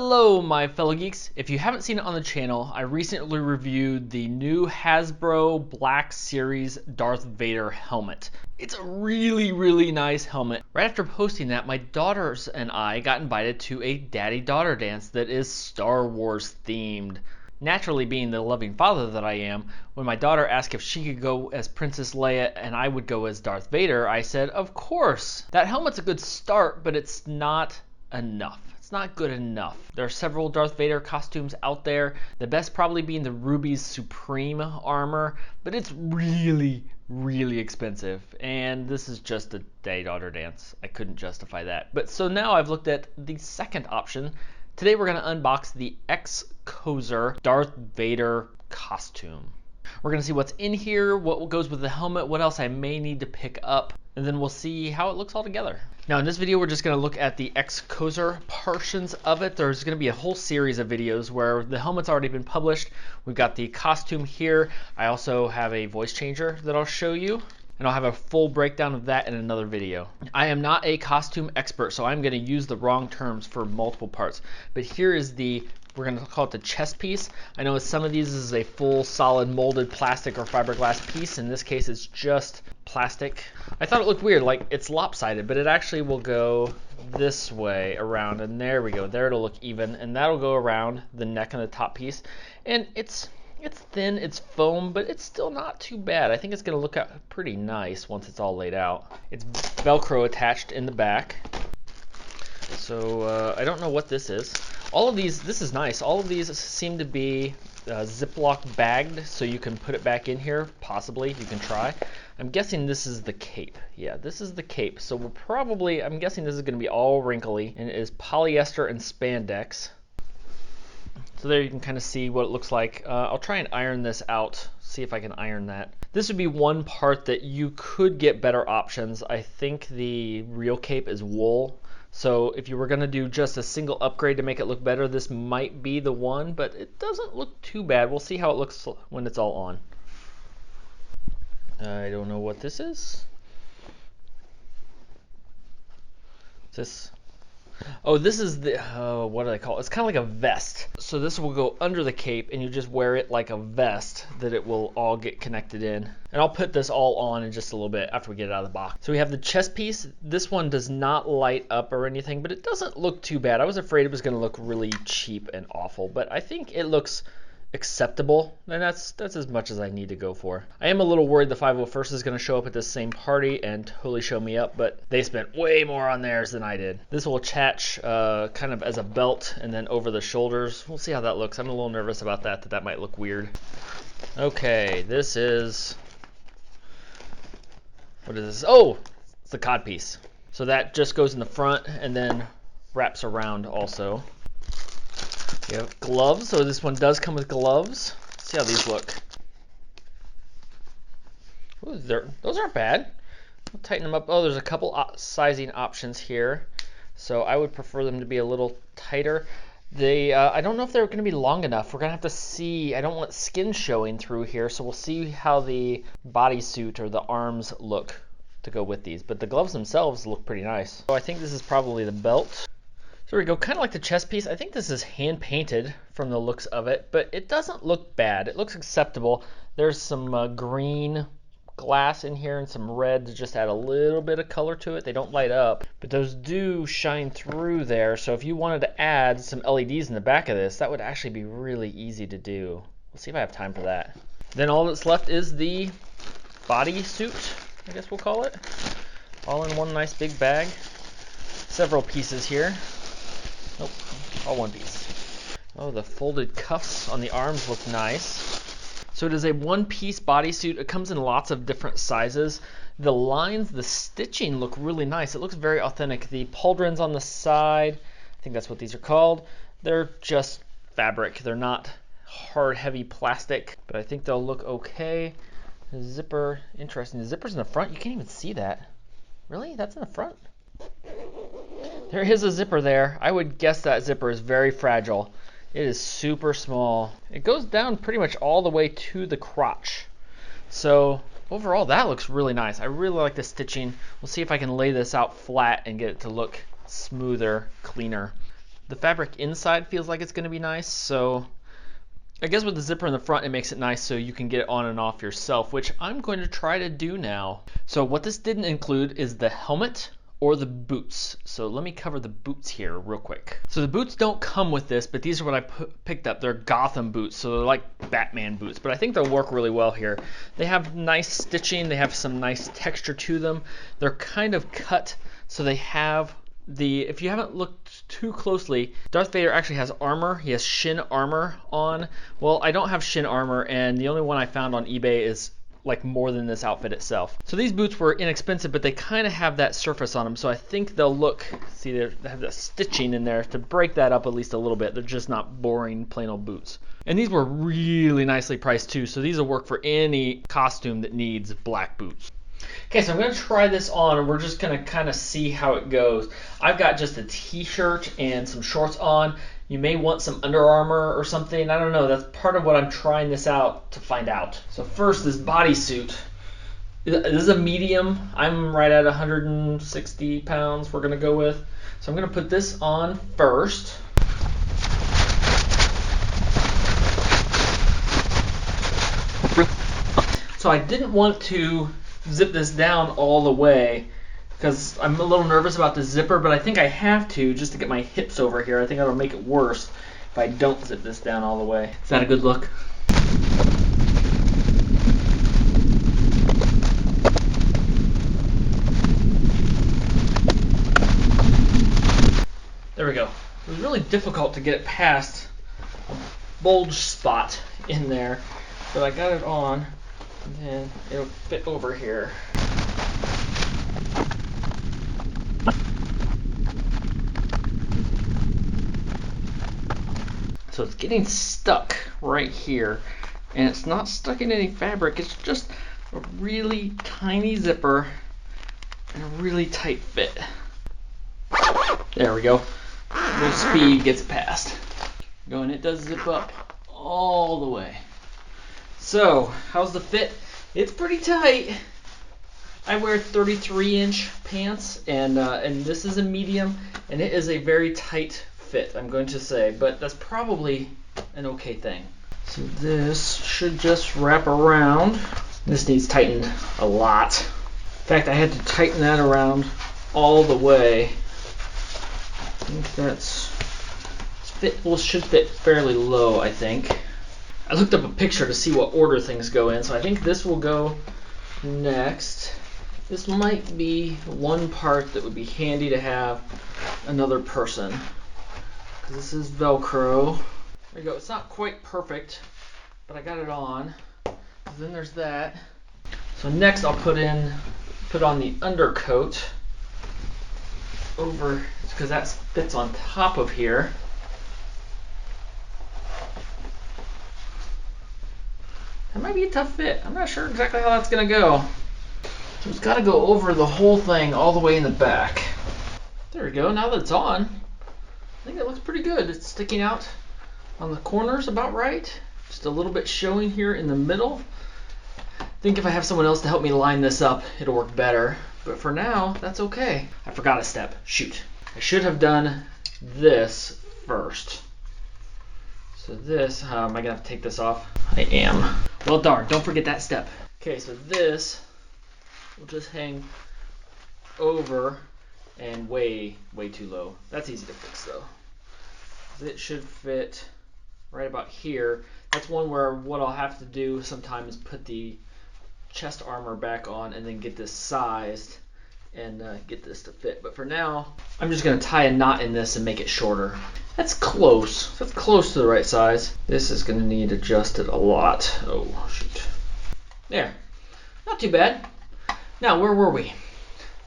Hello my fellow geeks. If you haven't seen it on the channel, I recently reviewed the new Hasbro Black Series Darth Vader helmet. It's a really nice helmet. Right after posting that, my daughters and I got invited to a daddy-daughter dance that is Star Wars themed. Naturally, being the loving father that I am, when my daughter asked if she could go as Princess Leia and I would go as Darth Vader, I said, of course. That helmet's a good start, but it's not enough. It's not good enough. There are several Darth Vader costumes out there, the best probably being the Rubies Supreme armor, but it's really expensive, and this is just a day-daughter dance. I couldn't justify that. But so now I've looked at the second option. Today we're going to unbox the XCoser Darth Vader Costume. We're going to see what's in here, what goes with the helmet, what else I may need to pick up, and then we'll see how it looks all together. Now in this video we're just going to look at the XCoser portions of it. There's going to be a whole series of videos where the helmet's already been published. We've got the costume here. I also have a voice changer that I'll show you, and I'll have a full breakdown of that in another video. I am not a costume expert, so I'm going to use the wrong terms for multiple parts, but here is we're going to call it the chest piece. I know some of these is a full solid molded plastic or fiberglass piece. In this case it's just plastic. I thought it looked weird, like it's lopsided, but it actually will go this way around, and there we go. There it'll look even, and that'll go around the neck and the top piece. And it's thin, it's foam, but it's still not too bad. I think it's going to look out pretty nice once it's all laid out. It's Velcro attached in the back. So I don't know what this is. All of these, this is nice. All of these seem to be Ziploc bagged, so you can put it back in here. Possibly, you can try. I'm guessing this is the cape. Yeah, this is the cape. So we'll probably, I'm guessing this is going to be all wrinkly, and it is polyester and spandex. So there you can kind of see what it looks like. I'll try and iron this out, see if I can iron that. This would be one part that you could get better options. I think the real cape is wool. So if you were going to do just a single upgrade to make it look better, this might be the one, but it doesn't look too bad. We'll see how it looks when it's all on. I don't know what this is. Oh, this is the, what do they call it? It's kind of like a vest. So this will go under the cape, and you just wear it like a vest that it will all get connected in. And I'll put this all on in just a little bit after we get it out of the box. So we have the chest piece. This one does not light up or anything, but it doesn't look too bad. I was afraid it was going to look really cheap and awful, but I think it looks acceptable, and that's as much as I need to go for. I am a little worried the 501st is going to show up at this same party and totally show me up, but they spent way more on theirs than I did. This will attach kind of as a belt and then over the shoulders. We'll see how that looks. I'm a little nervous about that might look weird. Okay, this is, what is this? Oh, it's the codpiece. So that just goes in the front and then wraps around also. You have gloves, so this one does come with gloves. Let's see how these look. Ooh, those aren't bad. I'll tighten them up. Oh, there's a couple sizing options here. So I would prefer them to be a little tighter. I don't know if they're going to be long enough. We're going to have to see. I don't want skin showing through here, so we'll see how the bodysuit or the arms look to go with these. But the gloves themselves look pretty nice. So I think this is probably the belt. So there we go, kind of like the chest piece. I think this is hand painted from the looks of it, but it doesn't look bad. It looks acceptable. There's some green glass in here and some red to just add a little bit of color to it. They don't light up, but those do shine through there. So if you wanted to add some LEDs in the back of this, that would actually be really easy to do. We'll see if I have time for that. Then all that's left is the bodysuit, I guess we'll call it. All in one nice big bag. Several pieces here. Nope, all one piece. Oh, the folded cuffs on the arms look nice. So it is a one-piece bodysuit. It comes in lots of different sizes. The lines, the stitching look really nice. It looks very authentic. The pauldrons on the side, I think that's what these are called, they're just fabric. They're not hard, heavy plastic, but I think they'll look okay. The zipper, interesting. The zipper's in the front. You can't even see that. Really? That's in the front? There is a zipper there. I would guess that zipper is very fragile. It is super small. It goes down pretty much all the way to the crotch. So overall, that looks really nice. I really like the stitching. We'll see if I can lay this out flat and get it to look smoother, cleaner. The fabric inside feels like it's going to be nice, so I guess with the zipper in the front, it makes it nice so you can get it on and off yourself, which I'm going to try to do now. So what this didn't include is the helmet or the boots. So let me cover the boots here real quick. So the boots don't come with this, but these are what I picked up. They're Gotham boots, so they're like Batman boots, but I think they'll work really well here. They have nice stitching, they have some nice texture to them. They're kind of cut, so they have if you haven't looked too closely, Darth Vader actually has armor. He has shin armor on. Well, I don't have shin armor, and the only one I found on eBay is like more than this outfit itself. So these boots were inexpensive, but they kind of have that surface on them, so I think they'll look, see they have that stitching in there to break that up at least a little bit. They're just not boring plain old boots. And these were really nicely priced too, so these will work for any costume that needs black boots. Okay, so I'm going to try this on, and we're just going to kind of see how it goes. I've got just a t-shirt and some shorts on. You may want some Under Armour or something. I don't know. That's part of what I'm trying this out to find out. So first, this bodysuit. This is a medium. I'm right at 160 pounds we're going to go with. So I'm going to put this on first. So I didn't want to zip this down all the way because I'm a little nervous about the zipper, but I think I have to just to get my hips over here. I think that'll make it worse if I don't zip this down all the way. Is that a good look? There we go. It was really difficult to get it past a bulge spot in there, but I got it on. And then it'll fit over here. So it's getting stuck right here, and it's not stuck in any fabric. It's just a really tiny zipper and a really tight fit. There we go. A little speed gets it past. And it does zip up all the way. So, how's the fit? It's pretty tight. I wear 33-inch pants, and this is a medium, and it is a very tight fit, I'm going to say, but that's probably an okay thing. So this should just wrap around. This needs tightened a lot. In fact, I had to tighten that around all the way. I think should fit fairly low, I think. I looked up a picture to see what order things go in, so I think this will go next. This might be one part that would be handy to have another person. This is Velcro. There you go. It's not quite perfect, but I got it on. Then there's that. So next I'll put on the undercoat over, because that fits on top of here. That might be a tough fit. I'm not sure exactly how that's going to go. So it's got to go over the whole thing all the way in the back. There we go. Now that it's on, I think it looks pretty good. It's sticking out on the corners about right. Just a little bit showing here in the middle. I think if I have someone else to help me line this up, it'll work better. But for now, that's okay. I forgot a step. Shoot. I should have done this first. So this, am I going to have to take this off? I am. Well, darn, don't forget that step. Okay, so this will just hang over and way too low. That's easy to fix though. It should fit right about here. That's one where what I'll have to do sometimes is put the chest armor back on and then get this sized and get this to fit. But for now, I'm just going to tie a knot in this and make it shorter. That's close. That's close to the right size. This is going to need adjusted a lot. Oh, shoot. There. Not too bad. Now, where were we?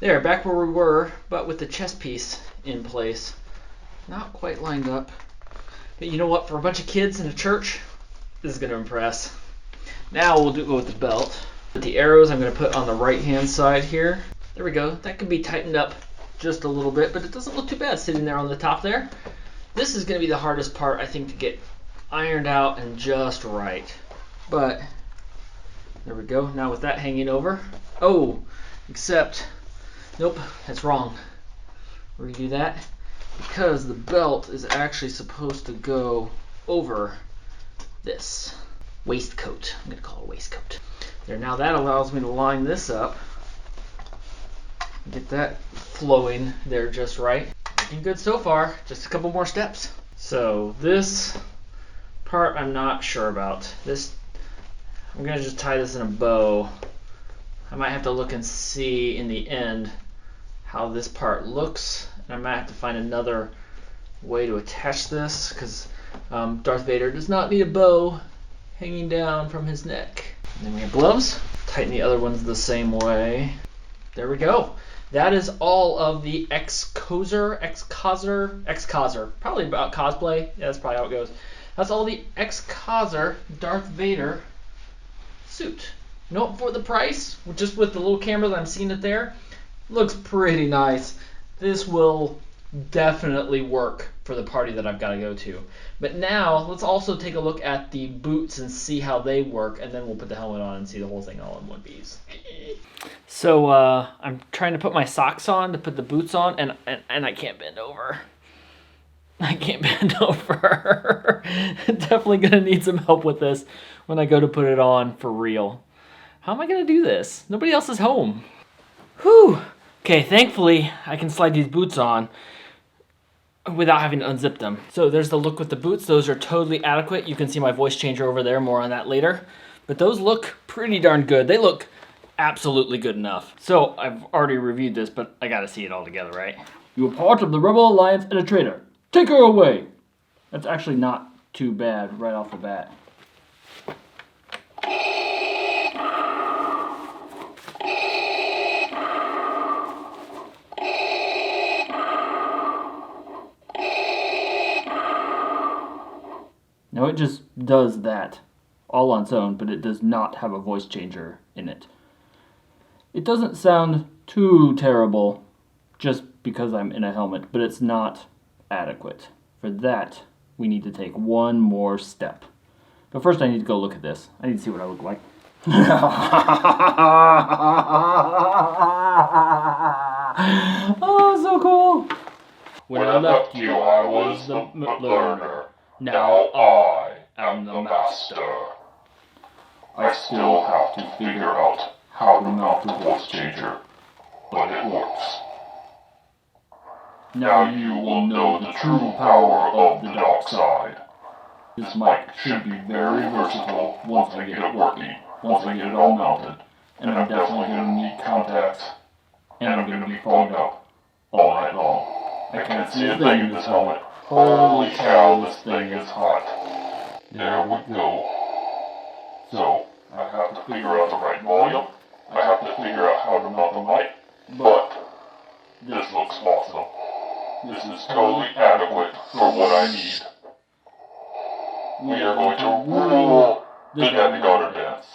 There, back where we were, but with the chest piece in place. Not quite lined up. But you know what? For a bunch of kids in a church, this is going to impress. Now we'll go with the belt. With the arrows, I'm going to put on the right-hand side here. There we go. That can be tightened up just a little bit, but it doesn't look too bad sitting there on the top there. This is going to be the hardest part, I think, to get ironed out and just right. But there we go. Now with that hanging over. Oh, except, nope, that's wrong. Redo that. because the belt is actually supposed to go over this waistcoat. I'm going to call it a waistcoat. There, now that allows me to line this up. Get that flowing there just right. Looking good so far. Just a couple more steps. So this part I'm not sure about. This, I'm going to just tie this in a bow. I might have to look and see in the end how this part looks. And I might have to find another way to attach this, because Darth Vader does not need a bow hanging down from his neck. And then we have gloves. Tighten the other ones the same way. There we go. That is all of the XCoser, probably about cosplay. Yeah, that's probably how it goes. That's all the XCoser Darth Vader suit. Note for the price, just with the little camera that I'm seeing it there, looks pretty nice. This will definitely work for the party that I've got to go to. But now let's also take a look at the boots and see how they work, and then we'll put the helmet on and see the whole thing all in one piece. So I'm trying to put my socks on to put the boots on, and I can't bend over. I can't bend over. Definitely gonna need some help with this when I go to put it on for real. How am I gonna do this? Nobody else is home. Whew. Okay, thankfully I can slide these boots on without having to unzip them. So there's the look with the boots. Those are totally adequate. You can see my voice changer over there, more on that later. But those look pretty darn good. They look absolutely good enough. So I've already reviewed this, but I gotta see it all together, right? You are part of the Rebel Alliance and a traitor. Take her away! That's actually not too bad right off the bat. Now it just does that all on its own, but it does not have a voice changer in it. It doesn't sound too terrible just because I'm in a helmet, but it's not adequate. For that, we need to take one more step. But first I need to go look at this. I need to see what I look like. Oh, so cool! When I left you, I was the learner. Now I am the master. I still have to figure out how to mount the voice changer, but it works. Now you will know the true power of the dark side. This mic should be very versatile once I get it working, once I get it all mounted, and I'm definitely going to need contacts, and I'm going to be fogged up all night long. I can't see a thing in this helmet. Holy cow, this thing is hot. There we go. So, I have to figure out the right volume. I have to figure out how to mount the mic. But, this looks awesome. This is totally adequate for what I need. We are going to rule the Daddy Daughter dance.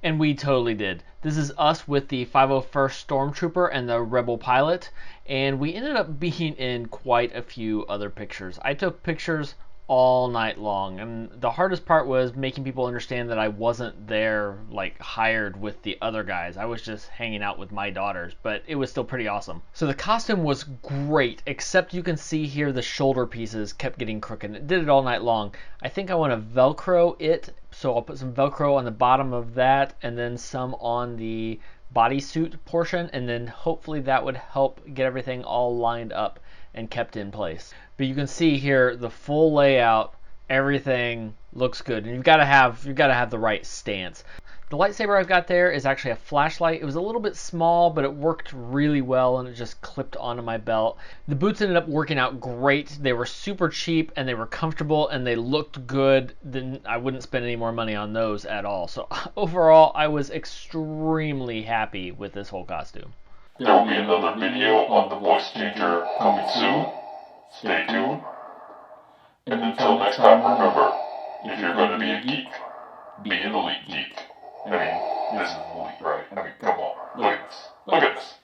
And we totally did. This is us with the 501st Stormtrooper and the Rebel pilot, and we ended up being in quite a few other pictures. I took pictures all night long, and the hardest part was making people understand that I wasn't there like hired with the other guys. I was just hanging out with my daughters, but it was still pretty awesome. So the costume was great, except you can see here the shoulder pieces kept getting crooked. It did it all night long. I think I want to Velcro it, so I'll put some Velcro on the bottom of that and then some on the bodysuit portion, and then hopefully that would help get everything all lined up and kept in place. But you can see here the full layout, everything looks good, and you've got to have the right stance. The lightsaber I've got there is actually a flashlight. It was a little bit small, but it worked really well, and it just clipped onto my belt. The boots ended up working out great. They were super cheap, and they were comfortable, and they looked good. Then I wouldn't spend any more money on those at all. So overall, I was extremely happy with this whole costume. There will be another video on the voice changer coming soon. Stay tuned. And until next time, remember, if you're going to be a geek, be an elite geek. I mean, this is elite, right? I mean, come on. Look at this. Look at this.